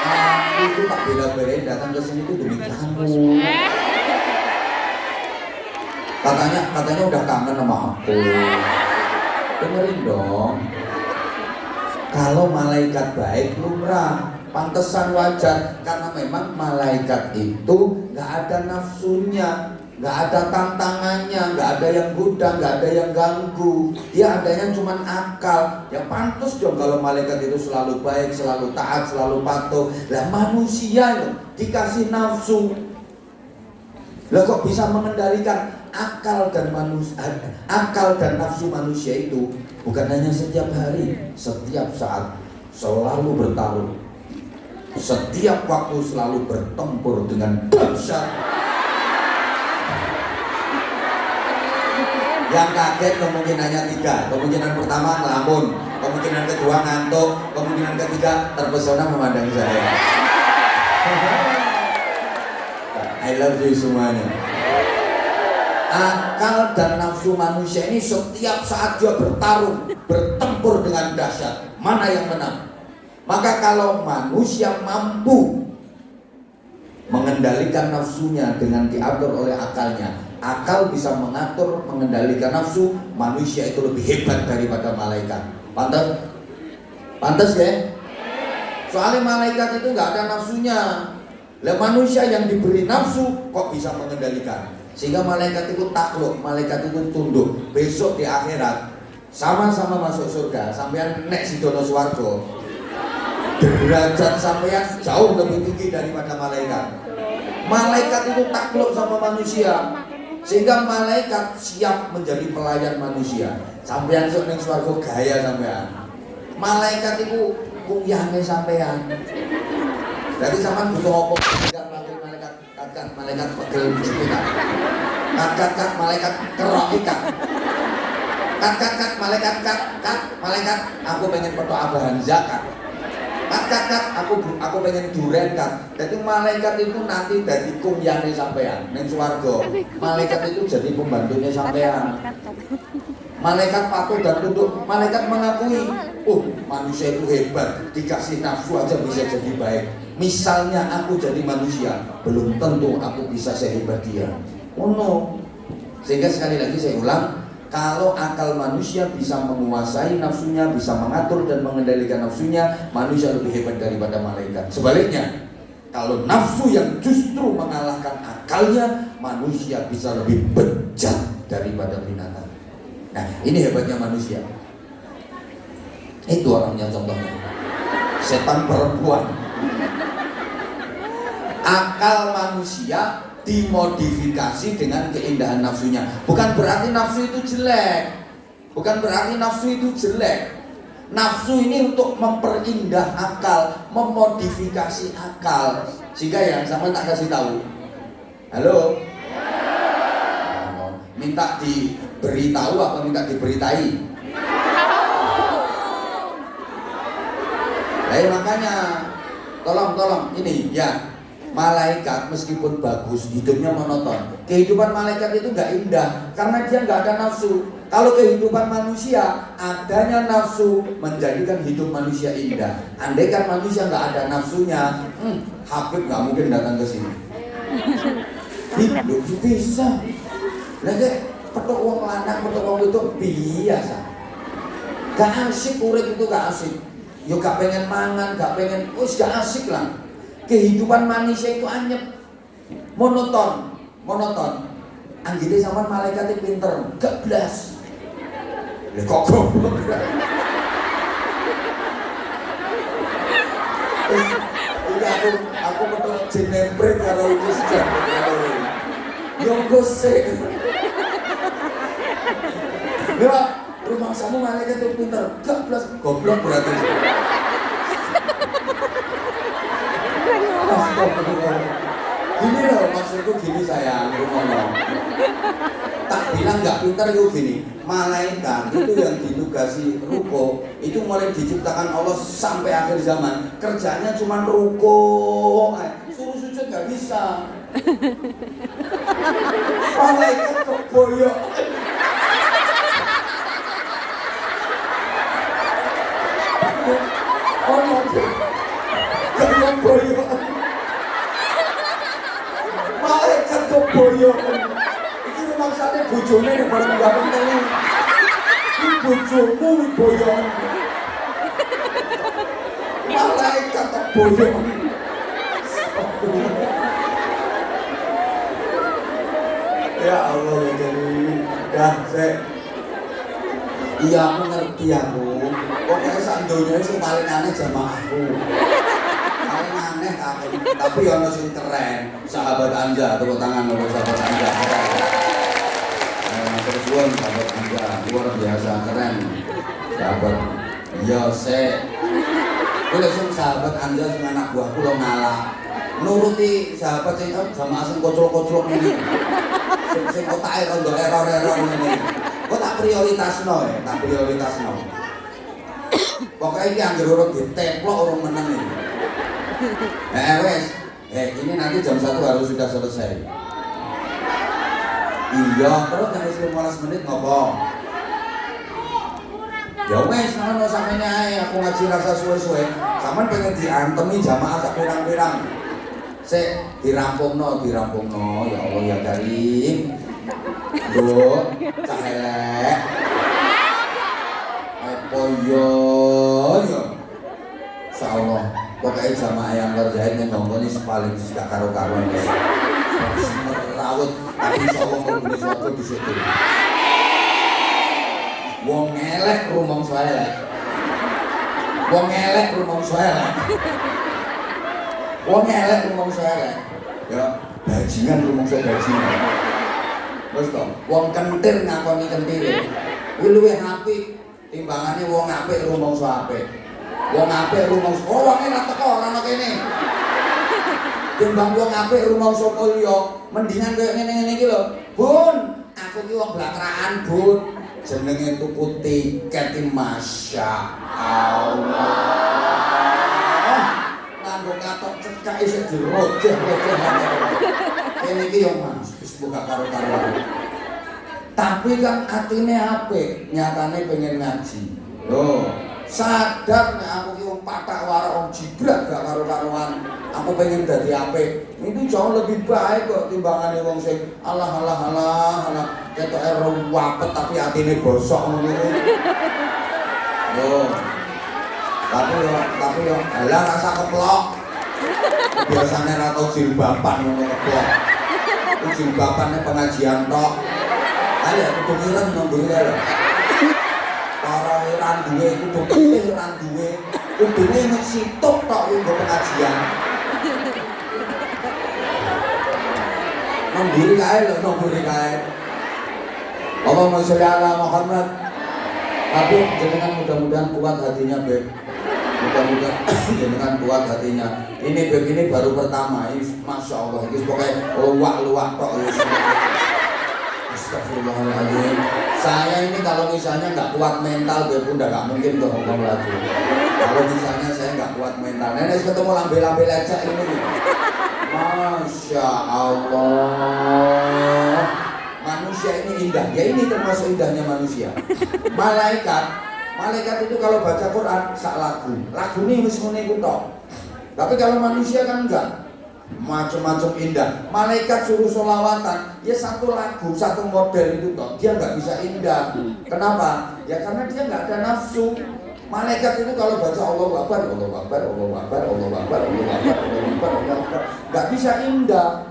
Aku itu tak bela-belain datang ke sini tuh demi kamu. Katanya udah kangen sama aku. Dengerin dong. Kalau malaikat baik lumrah, pantesan wajar karena memang malaikat itu nggak ada nafsunya. Nggak ada tantangannya, nggak ada yang goda, nggak ada yang ganggu. Dia adanya cuma akal. Ya pantas dong kalau malaikat itu selalu baik, selalu taat, selalu patuh. Lah manusia loh dikasih nafsu. Lah kok bisa mengendalikan akal dan nafsu manusia itu? Bukan hanya setiap hari, setiap saat, selalu bertarung. Setiap waktu selalu bertempur dengan dahsyat. Yang kaget kemungkinannya 3. Kemungkinan pertama ngelamun, kemungkinan kedua ngantuk, kemungkinan ketiga terpesona memandang saya. I love you semuanya. Akal dan nafsu manusia ini setiap saat dia bertarung, bertempur dengan dahsyat. Mana yang menang? Maka kalau manusia mampu mengendalikan nafsunya dengan diatur oleh akalnya, akal bisa mengatur, mengendalikan nafsu, manusia itu lebih hebat daripada malaikat. Pantas ya? Soalnya malaikat itu nggak ada nafsunya. Lah manusia yang diberi nafsu kok bisa mengendalikan? Sehingga malaikat itu takluk, malaikat itu tunduk. Besok di akhirat sama-sama masuk surga. Sampean nek sidono swarga, derajat sampean jauh lebih tinggi daripada malaikat. Malaikat itu takluk sama manusia, sehingga malaikat siap menjadi pelayan manusia. Sampean sok ning swarga gaya sampean. Malaikat itu kuyane sampean. Jadi sampean butuh apa? Malaikat pegel kita. Kat malaikat kerok ikan. Kat malaikat aku pengen petok abahan zakat. Kat aku pengen duren kat. Jadi malaikat itu nanti dari kuyane sampean ning swarga. Malaikat itu jadi pembantunya sampean. Malaikat patuh dan tunduk. Malaikat mengakui, oh manusia itu hebat, dikasih nafsu aja bisa jadi baik. Misalnya aku jadi manusia, belum tentu aku bisa sehebat dia. Oh no. Sehingga sekali lagi saya ulang, kalau akal manusia bisa menguasai nafsunya, bisa mengatur dan mengendalikan nafsunya, manusia lebih hebat daripada malaikat. Sebaliknya, kalau nafsu yang justru mengalahkan akalnya, manusia bisa lebih bejat daripada binatang. Nah, ini hebatnya manusia. Itu orangnya contohnya. Setan perempuan. Akal manusia dimodifikasi dengan keindahan nafsunya. Bukan berarti nafsu itu jelek. Bukan berarti nafsu itu jelek. Nafsu ini untuk memperindah akal, memodifikasi akal. Sehingga yang sama tak kasih tahu. Halo? Minta diberitahu apa minta diberitai? Makanya tolong ini ya, malaikat meskipun bagus hidupnya monoton. Kehidupan malaikat itu nggak indah karena dia nggak ada nafsu. Kalau kehidupan manusia adanya nafsu menjadikan hidup manusia indah. Andaikan manusia nggak ada nafsunya, Habib nggak mungkin datang ke sini. Hidup bisa. Lagi petuk wong lanang, petuk wong itu biasa. Gak asik urip itu gak asik. Yo gak pengen mangan, gak pengen, gak asik lah. Kehidupan manusia itu anyep, monoton. Anggite sama malaikat itu pinter, gak blas. Lah kok goblok. Aku petuk jenepret karo iki sejak. Yo gosek. Lha rumah kamu malaikat itu pinter, gak plus goblok berarti. Gini loh maksudku gini sayang, ngomong. Tak bilang gak pinter itu gini. Malaikat itu yang ditugasi ruko itu mulai diciptakan Allah sampai akhir zaman. Kerjanya cuma ruko, suruh sujud gak bisa. Malaikat kok boyok. Kalian boyok. Malaikat kok boyok. Ini maksudnya bojone nek baru gak penting. Ini bojomu boyok. Malaikat kok boyok. Ya Allah ya jadi dah iya aku ngerti aku. Pokoknya sak donya sing paling aneh jamaahku. Paling aneh aku. Tapi ono sing keren. Sahabat Anja, tepuk tangan untuk sahabat Anja. Terus sahabat Anja luar biasa keren. Sahabat iya Kuwi sing sahabat Anja sing anak buahku lo ngalah. Nuruti sahabat sing jamaah sing kocok-kocok ngene. Sing otake rondo error-error ngene. Kok tak prioritasno ya, tak prioritasno. Pokoknya ini anggere urung diteplok urung meneng iki. Wes. Ini nanti jam 1 harus sudah selesai. Iya, terus yang 15 menit ngopo? Ya wes, nang sampeyan ae aku ngaji rasa suwe-suwe. Sampeyan pengen diantemi jamaah sak pirang-pirang. Dirampungno, ya Allah ya Karim. Bu, cah elek. Apa yo? Insyaallah, pokoknya jamaah yang ngerjain yang ngomong ini paling gak karo-karuan. Rawut tapi insyaallah penghuni swarga disitu. Wong elek rumangsa elek. Wong elek rumangsa elek. Wong elek rumangsa elek. Ya, bajingan rumangsa bajingan. Wis to, wong kentir ngakoni kentire. Kuwi luwih apik timbangane wong apik rumangsa apik. Wong apik rumangsa wong ora teko ora ana kene. Timbang wong apik rumangsa mulya, mendingan koyo ngene-ngene iki lho. Bun, aku ki wong blakraan, Bun. Jenenge tuku tiket iki Masya Allah. Nganggo katok cekak isih dirojeh-rojeh. Kene iki yo Mas, wis buka karo-karoan. Tapi kan atine apik, nyatane pengen ngaji. Loh, sadar nek aku ki wong patak warak wong jibrak gak karo-karoan. Aku pengen dadi apik. Itu jauh lebih baik kok timbangane wong sing alah ketoke ruwapet tapi atine bosok ngono iki. Loh. Tapi yo alah rasa keplok. Biasane ra tau jilbaban ngono keplok. Jilbabane pengajian tok. Ayo kudu ngiren nunggu lho. Para ora duwe kudu ora duwe. Kudune nek sitok tok nggo pengajian. Nunggu kae lho, nunggu kae. Allahumma sholli ala Muhammad. Tapi jenengan mudah-mudahan kuat hatinya, Beb. Mudah-mudahan jenengan kuat hatinya. Ini Beb ini baru pertama. Ini Masya Allah. Ini pokoknya luwak-luwak tok. Astagfirullahaladzim. Saya ini kalau misalnya nggak kuat mental, Beb udah nggak mungkin tuh ngomong lagi. Kalau misalnya saya nggak kuat mental, nenek ketemu lambe-lambe lecek ini. Masya Allah. Manusia ini indah. Ya ini termasuk indahnya manusia. Malaikat itu kalau baca Quran sak lagu. Lagu ini wis ngene iku tok. Tapi kalau manusia kan enggak. Macam-macam indah. Malaikat suruh sholawatan, ya satu lagu, satu model itu toh. Dia nggak bisa indah. Kenapa? Ya karena dia nggak ada nafsu. Malaikat itu kalau baca Allahu Akbar, Allahu Akbar, Allahu Akbar, Allahu Akbar, Allahu Akbar, Allahu Akbar, Allahu Akbar, nggak bisa indah.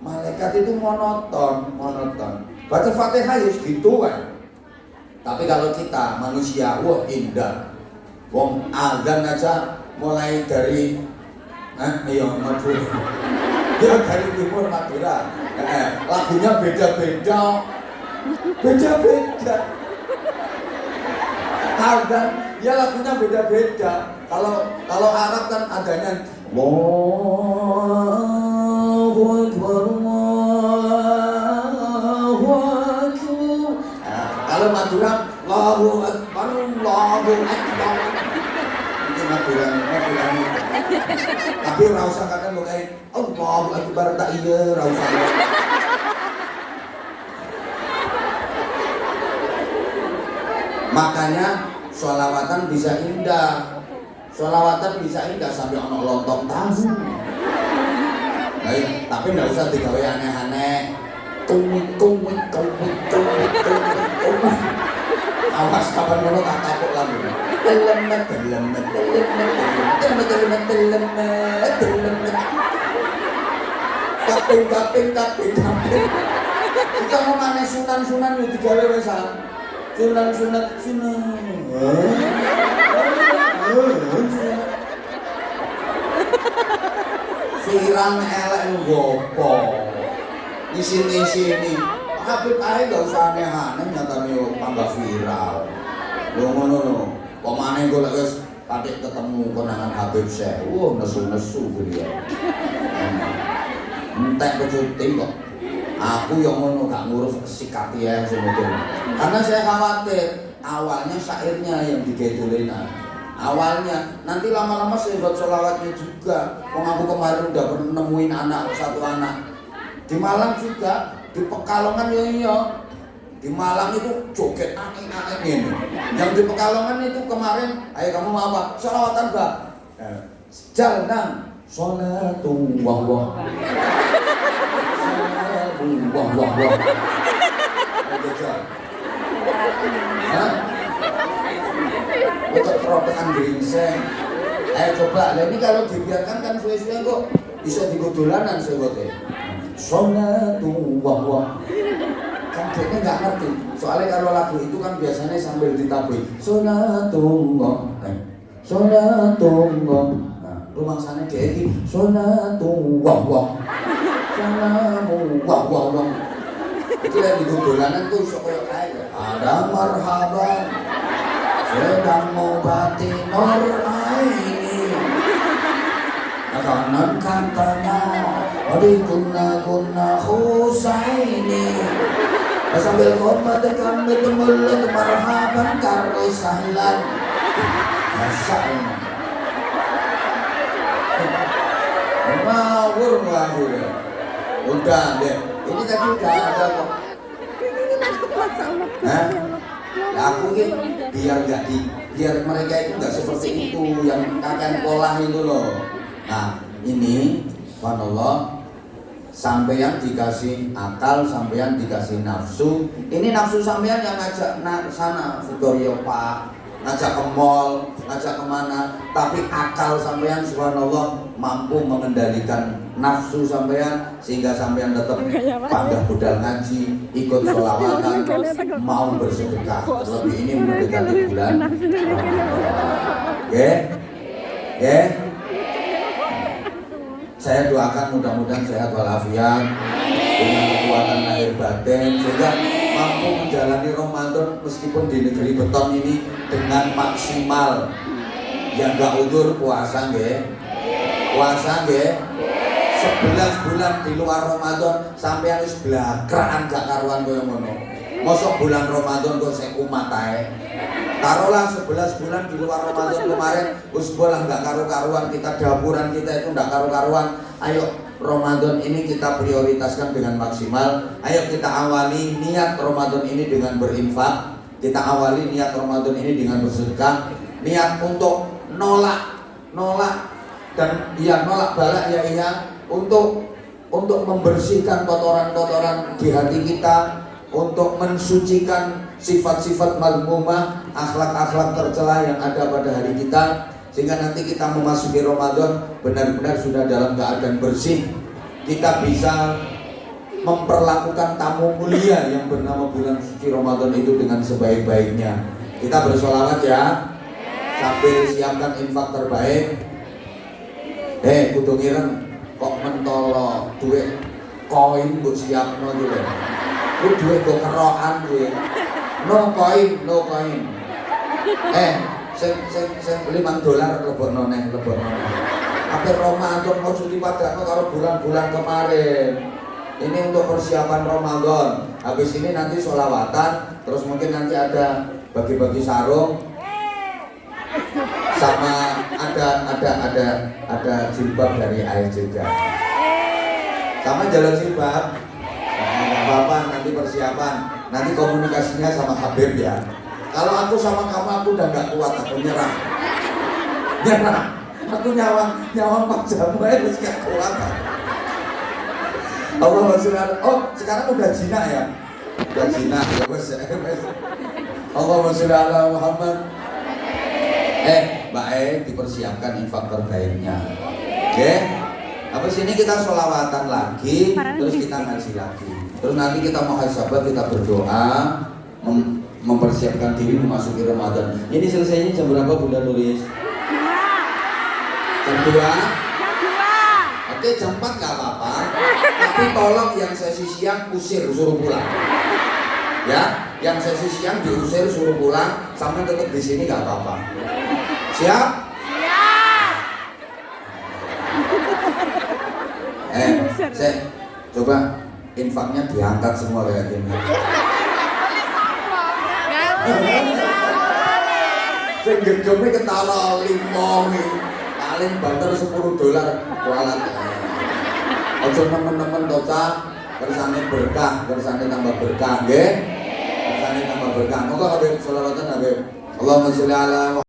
Malaikat itu monoton. Baca Fatihah ya gitu kan. Tapi kalau kita manusia, wah indah. Wong azan aja mulai dari Madura. Dia dari timur Madura. Lagunya beda-beda. Azan, ya lagunya beda-beda. Kalau Arab kan adanya Allahu Akbar, Allahu Akbar. Kalau Madura Allahu Akbar, Allahu Akbar. Itu Madura. Tapi ora usah kadang kok kayak Allahu Akbar tak iya ora usah. Makanya sholawatan bisa indah. Sholawatan bisa indah sampai ono lontong tahu. Baik, tapi enggak usah digawe aneh-aneh. Kumik. Awas kapan ngono tak tapuk lagu. Telemet. Kaping. Kita mau maneh sunan yo digawe wis Sunan. Firang elek ngopo. Sini. Habib ae gak usah aneh-aneh nyatane yo tambah viral. Lho ngono lho. Pemane golek wis patik ketemu konangan Habib Syekh. Nesu-nesu beliau. Entek kecuting kok. Aku yang ngono gak ngurus sikat ya sebetulnya. Karena saya khawatir awalnya syairnya yang digedolenan. Awalnya nanti lama-lama saya buat sholawatnya juga. Aku kemarin udah nemuin satu anak di Malang juga, di Pekalongan ya. Di Malang itu joget aneh-aneh ini. Yang di Pekalongan itu kemarin, ayo kamu mau apa? Sholawatan Mbak. Jalan sholatu wah. Wah. Hah? Untuk keropekan gingseng. Ayo coba, ini kalau dibiarkan kan suwe-suwe kok bisa digudulanan sebetulnya. Sholatullah. Kan dia nggak ngerti. Soalnya kalau lagu itu kan biasanya sambil ditabui. Sholatullah. Sholatullah. Nah, rumah sana dia ini sholatullah. Sholatullah. Itu yang di dolanan tuh sok kayak ada marhaban sedang mengobati nur aini. Kanan katanya Adi kunna Husaini. Sambil komat kami temulut marhaban karo sahlan. Masya ngawur. Udah deh, ini tadi udah ada kok. Hah? Aku ini biar mereka itu nggak seperti itu yang kakek pola itu loh. Nah ini, subhanallah, sampeyan dikasih akal, sampeyan dikasih nafsu. Ini nafsu sampeyan yang ngajak sana Victoria Pak, ngajak ke mall, ngajak kemana. Tapi akal sampeyan subhanallah mampu mengendalikan nafsu sampeyan sehingga sampeyan tetap panggah budal ngaji, ikut sholawatan, mau bersedekah. Lebih ini mendekati bulan. Ya. Saya doakan mudah-mudahan sehat walafiat dengan kekuatan lahir batin sehingga mampu menjalani Ramadan meskipun di negeri beton ini dengan maksimal. Yang gak udur puasa nggih. 11 bulan di luar Ramadan sampeyan wis blakraan gak karuan koyo ngono. Mosok bulan Ramadan kok sik umat ae. Taruhlah 11 bulan di luar Ramadan kemarin wis bolah gak karu-karuan, kita dapuran kita itu gak karu-karuan. Ayo Ramadan ini kita prioritaskan dengan maksimal. Ayo kita awali niat Ramadan ini dengan berinfak. Kita awali niat Ramadan ini dengan bersedekah. Niat untuk nolak dan nolak balak untuk membersihkan kotoran-kotoran di hati kita, untuk mensucikan sifat-sifat mazmumah, akhlak-akhlak tercela yang ada pada hari kita, sehingga nanti kita memasuki Ramadan benar-benar sudah dalam keadaan bersih. Kita bisa memperlakukan tamu mulia yang bernama bulan suci Ramadan itu dengan sebaik-baiknya. Kita bersolawat ya, sambil siapkan infak terbaik. Kudu ngireng kok mentolo duit koin mbok siapno iki lho. Ku duit mbok kerokan kuwi. No koin. Sing $5 lebokno neh. Ape Ramadan kok cuti padakno karo bulan-bulan kemarin. Ini untuk persiapan Ramadan. Habis ini nanti sholawatan, terus mungkin nanti ada bagi-bagi sarung. Sama ada jilbab dari air juga. Sama jalan jilbab. Nah, apa-apa nanti persiapan. Nanti komunikasinya sama Habib ya. Kalau aku sama kamu aku udah gak kuat, aku nyerah. Aku nyawang Pak Jamal terus gak kuat. Allah SWT. Oh sekarang udah jinak ya. Udah jinak ya bos. Allah SWT Muhammad. Mbak dipersiapkan infak terbaiknya. Oke? Habis ini kita sholawatan lagi, terus kita ngaji lagi. Terus nanti kita muhasabah, kita berdoa, mempersiapkan diri memasuki Ramadan. Ini selesainya jam berapa Bunda Nuris? Jam 2? Oke, jam 4 gak apa-apa. Tapi tolong yang sesi siang usir, suruh pulang. Ya, yang sesi siang diusir suruh pulang, sampai tetap di sini gak apa-apa. Siap? Saya coba infaknya diangkat semua kayak gini. Sing gedhome ketawa limong paling banter $10 kualat. Ojo nemen-nemen to Cak, kersane berkah, kersane tambah berkah nggih. Kersane tambah berkah. Moga Habib sholawatan Habib. Allahumma sholli ala